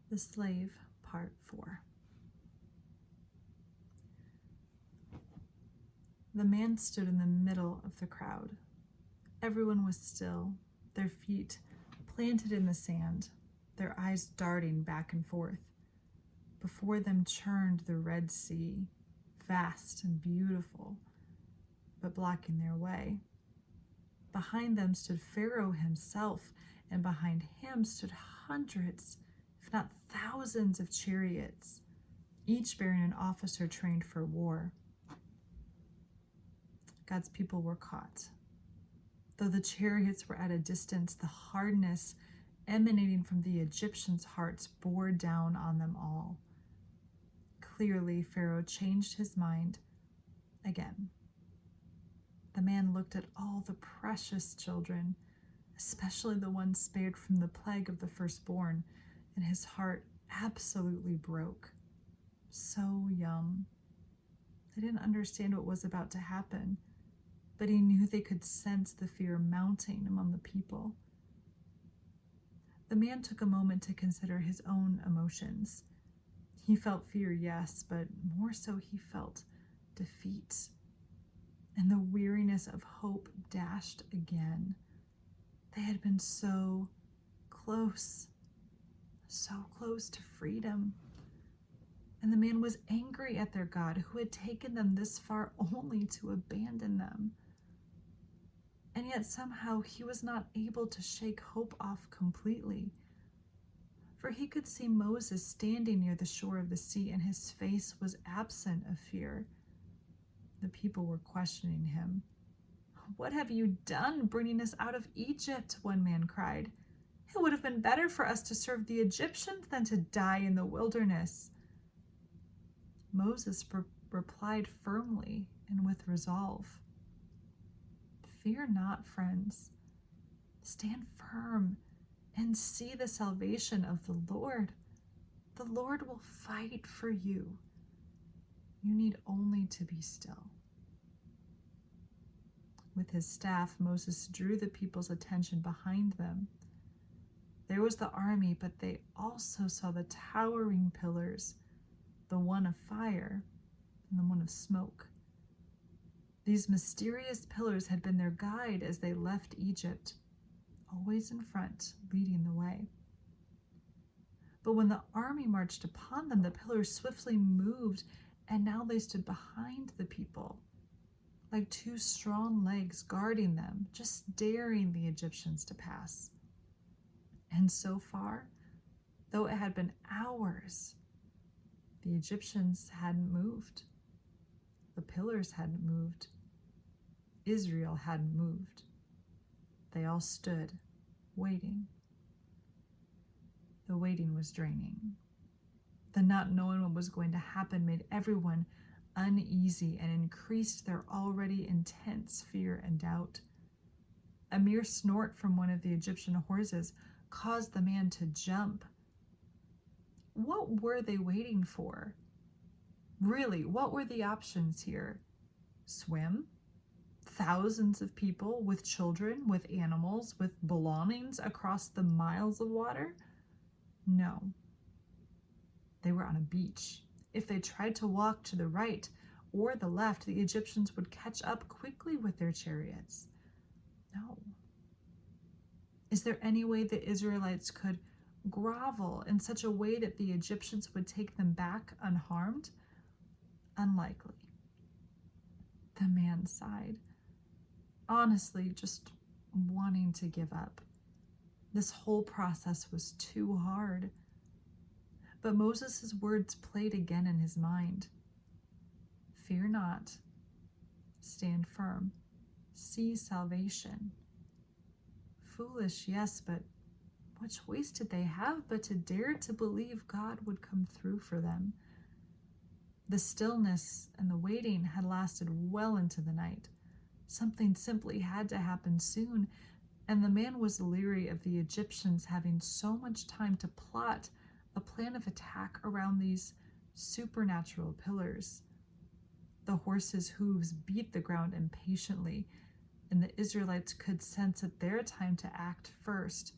The Slave, Part 4. The man stood in the middle of the crowd. Everyone was still, their feet planted in the sand, their eyes darting back and forth. Before them churned the Red Sea, vast and beautiful, but blocking their way. Behind them stood Pharaoh himself, and behind him stood hundreds, if not thousands, of chariots, each bearing an officer trained for war. God's people were caught. Though the chariots were at a distance, the hardness emanating from the Egyptians' hearts bore down on them all. Clearly, Pharaoh changed his mind again. The man looked at all the precious children, especially the ones spared from the plague of the firstborn, and his heart absolutely broke. So young. They didn't understand what was about to happen, but he knew they could sense the fear mounting among the people. The man took a moment to consider his own emotions. He felt fear, yes, but more so he felt defeat. And the weariness of hope dashed again. They had been so close to freedom. And the man was angry at their God, who had taken them this far only to abandon them. And yet somehow he was not able to shake hope off completely. For he could see Moses standing near the shore of the sea, and his face was absent of fear. The people were questioning him. "What have you done, bringing us out of Egypt?" one man cried. "It would have been better for us to serve the Egyptians than to die in the wilderness." Moses replied firmly and with resolve. "Fear not, friends. Stand firm and see the salvation of the Lord. The Lord will fight for you. You need only to be still." With his staff, Moses drew the people's attention behind them. There was the army, but they also saw the towering pillars, the one of fire and the one of smoke. These mysterious pillars had been their guide as they left Egypt, always in front, leading the way. But when the army marched upon them, the pillars swiftly moved, and now they stood behind the people, like two strong legs guarding them, just daring the Egyptians to pass. And so far, though it had been hours, the Egyptians hadn't moved. The pillars hadn't moved. Israel hadn't moved. They all stood, waiting. The waiting was draining. The not knowing what was going to happen made everyone uneasy and increased their already intense fear and doubt. A mere snort from one of the Egyptian horses caused the man to jump. What were they waiting for? Really, what were the options here? Swim? Thousands of people with children, with animals, with belongings across the miles of water? No. They were on a beach. If they tried to walk to the right or the left, the Egyptians would catch up quickly with their chariots. No. Is there any way the Israelites could grovel in such a way that the Egyptians would take them back unharmed? Unlikely. The man sighed, honestly just wanting to give up. This whole process was too hard. But Moses' words played again in his mind. Fear not. Stand firm. See salvation. Foolish, yes, but what choice did they have but to dare to believe God would come through for them? The stillness and the waiting had lasted well into the night. Something simply had to happen soon, and the man was leery of the Egyptians having so much time to plot a plan of attack around these supernatural pillars. The horses' hooves beat the ground impatiently, and the Israelites could sense that their time to act first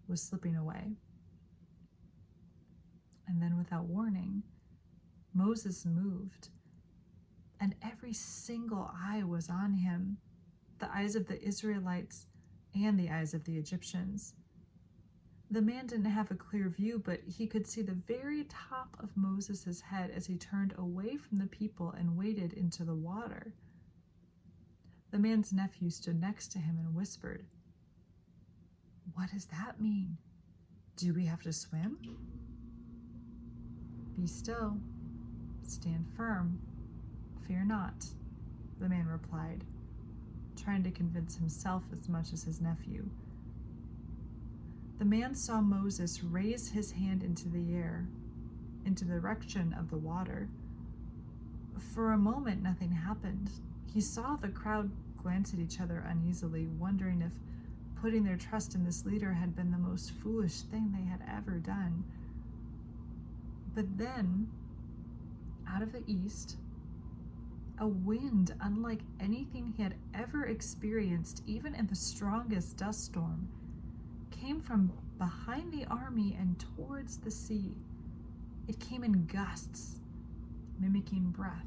was slipping away. without warning, Moses moved, and every single eye was on him, the eyes of the Israelites and the eyes of the Egyptians. The man didn't have a clear view, but he could see the very top of Moses' head as he turned away from the people and waded into the water. The man's nephew stood next to him and whispered, "What does that mean? Do we have to swim?" "Be still. Stand firm. Fear not," the man replied, trying to convince himself as much as his nephew. The man saw Moses raise his hand into the air, into the direction of the water. For a moment, nothing happened. He saw the crowd glance at each other uneasily, wondering if putting their trust in this leader had been the most foolish thing they had ever done. But then, out of the east, a wind unlike anything he had ever experienced, even in the strongest dust storm, came from behind the army and towards the sea. It came in gusts, mimicking breath.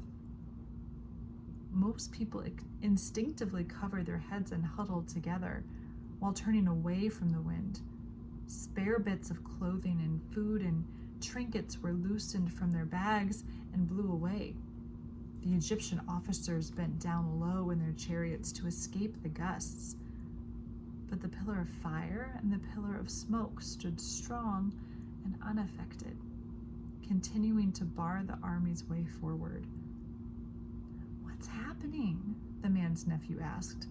Most people instinctively covered their heads and huddled together while turning away from the wind. Spare bits of clothing and food and trinkets were loosened from their bags and blew away. The Egyptian officers bent down low in their chariots to escape the gusts. But the pillar of fire and the pillar of smoke stood strong and unaffected, continuing to bar the army's way forward. "What's happening?" the man's nephew asked.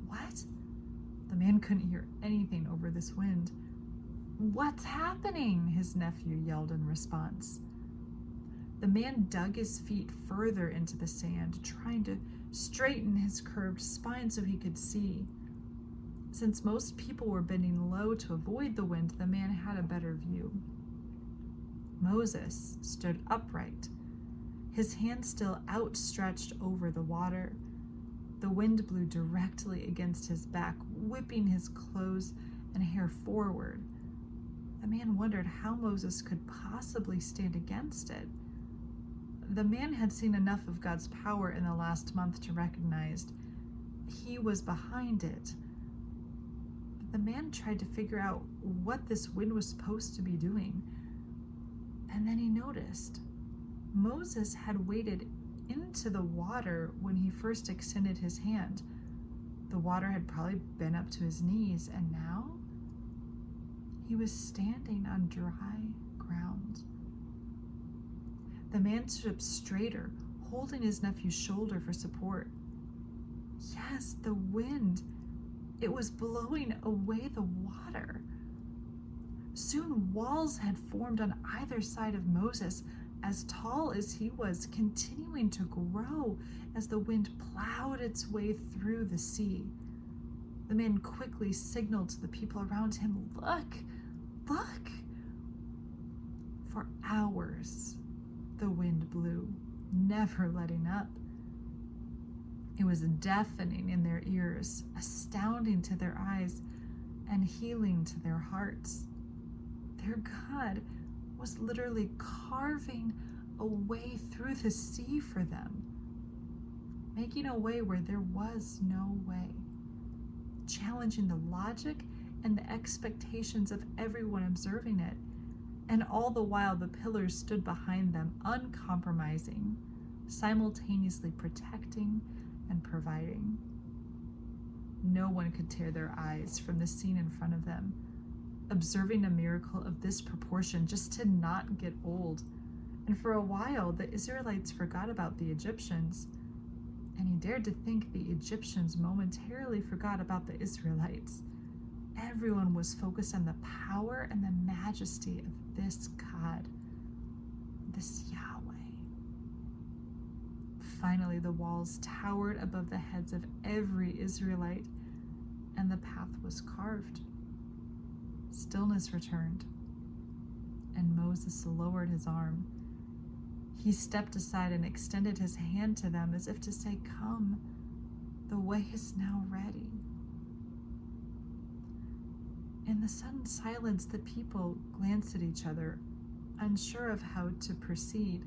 "What?" The man couldn't hear anything over this wind. "What's happening?" his nephew yelled in response. The man dug his feet further into the sand, trying to straighten his curved spine so he could see. Since most people were bending low to avoid the wind, the man had a better view. Moses stood upright, his hand still outstretched over the water. The wind blew directly against his back, whipping his clothes and hair forward. The man wondered how Moses could possibly stand against it. The man had seen enough of God's power in the last month to recognize he was behind it. The man tried to figure out what this wind was supposed to be doing. And then he noticed Moses had waded into the water when he first extended his hand. The water had probably been up to his knees, and now he was standing on dry ground. The man stood up straighter, holding his nephew's shoulder for support. Yes, the wind. It was blowing away the water. Soon walls had formed on either side of Moses, as tall as he was, continuing to grow as the wind plowed its way through the sea. The man quickly signaled to the people around him, "Look, look!" For hours, the wind blew, never letting up. It was deafening in their ears, astounding to their eyes, and healing to their hearts. Their God was literally carving a way through the sea for them, making a way where there was no way, challenging the logic and the expectations of everyone observing it. And all the while, the pillars stood behind them, uncompromising, simultaneously protecting and providing. No one could tear their eyes from the scene in front of them. Observing a miracle of this proportion just did not get old. And for a while, the Israelites forgot about the Egyptians. And he dared to think the Egyptians momentarily forgot about the Israelites. Everyone was focused on the power and the majesty of this God, this Yahweh. Finally, the walls towered above the heads of every Israelite, and the path was carved. Stillness returned, and Moses lowered his arm. He stepped aside and extended his hand to them as if to say, "Come, the way is now ready." In the sudden silence, the people glanced at each other, unsure of how to proceed.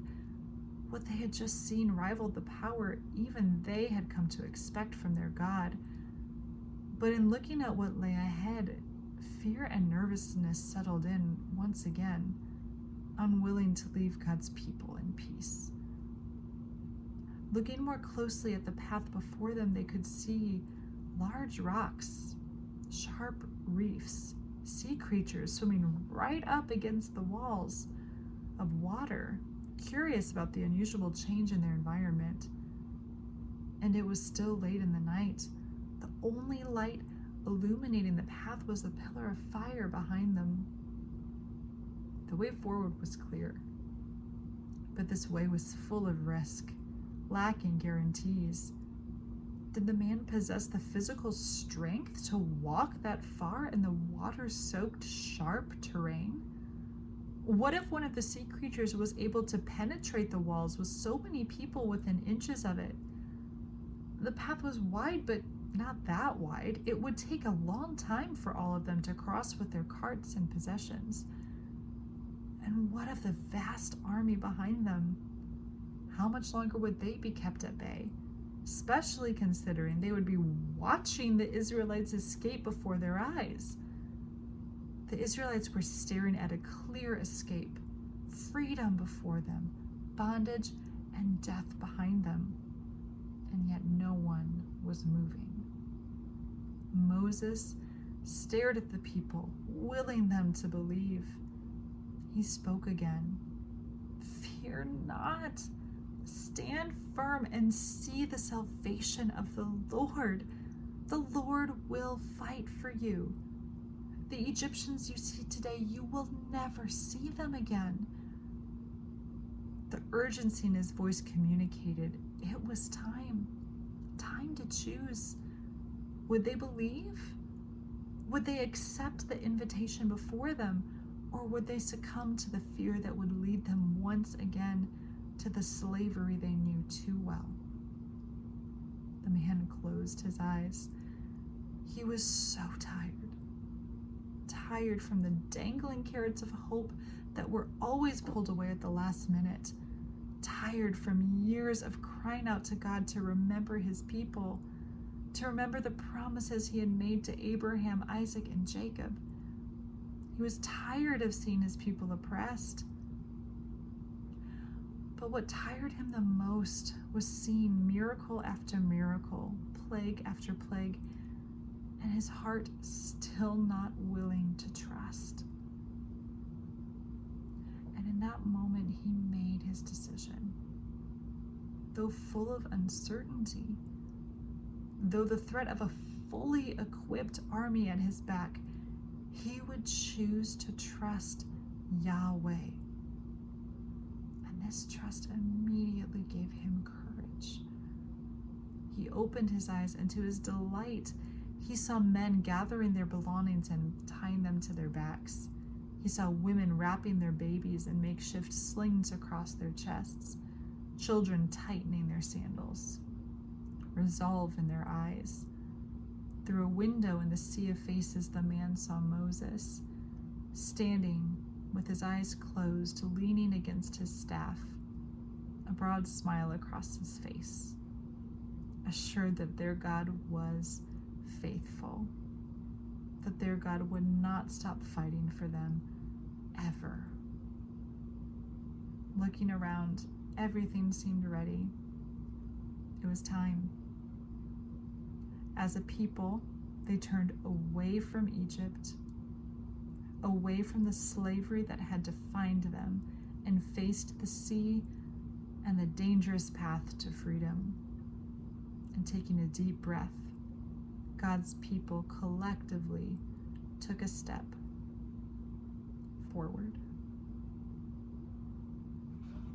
What they had just seen rivaled the power even they had come to expect from their God. But in looking at what lay ahead, fear and nervousness settled in once again, unwilling to leave God's people in peace. Looking more closely at the path before them, they could see large rocks, sharp reefs, sea creatures swimming right up against the walls of water, curious about the unusual change in their environment. And it was still late in the night. The only light illuminating the path was a pillar of fire behind them. The way forward was clear, but this way was full of risk, lacking guarantees. Did the man possess the physical strength to walk that far in the water-soaked, sharp terrain? What if one of the sea creatures was able to penetrate the walls with so many people within inches of it? The path was wide, but not that wide. It would take a long time for all of them to cross with their carts and possessions. And what of the vast army behind them? How much longer would they be kept at bay? Especially considering they would be watching the Israelites escape before their eyes. The Israelites were staring at a clear escape, freedom before them, bondage and death behind them, and yet no one was moving. Moses stared at the people, willing them to believe. He spoke again. Fear not. Stand firm and see the salvation of the Lord. The Lord will fight for you. The Egyptians you see today, you will never see them again. The urgency in his voice communicated it was time to choose. Would they believe? Would they accept the invitation before them, or would they succumb to the fear that would lead them once again to the slavery they knew too well? The man closed his eyes. He was so tired from the dangling carrots of hope that were always pulled away at the last minute, tired from years of crying out to God to remember his people, to remember the promises he had made to Abraham, Isaac, and Jacob. He was tired of seeing his people oppressed. But what tired him the most was seeing miracle after miracle, plague after plague, and his heart still not willing to trust. And in that moment, he made his decision. Though full of uncertainty, though the threat of a fully equipped army at his back, he would choose to trust Yahweh. And this trust immediately gave him courage. He opened his eyes, and to his delight, he saw men gathering their belongings and tying them to their backs. He saw women wrapping their babies in makeshift slings across their chests, children tightening their sandals, resolve in their eyes. Through a window in the sea of faces, the man saw Moses, standing with his eyes closed, leaning against his staff, a broad smile across his face, assured that their God was faithful, that their God would not stop fighting for them ever. Looking around, everything seemed ready. It was time. As a people, they turned away from Egypt, away from the slavery that had defined them, and faced the sea and the dangerous path to freedom. And taking a deep breath, God's people collectively took a step forward.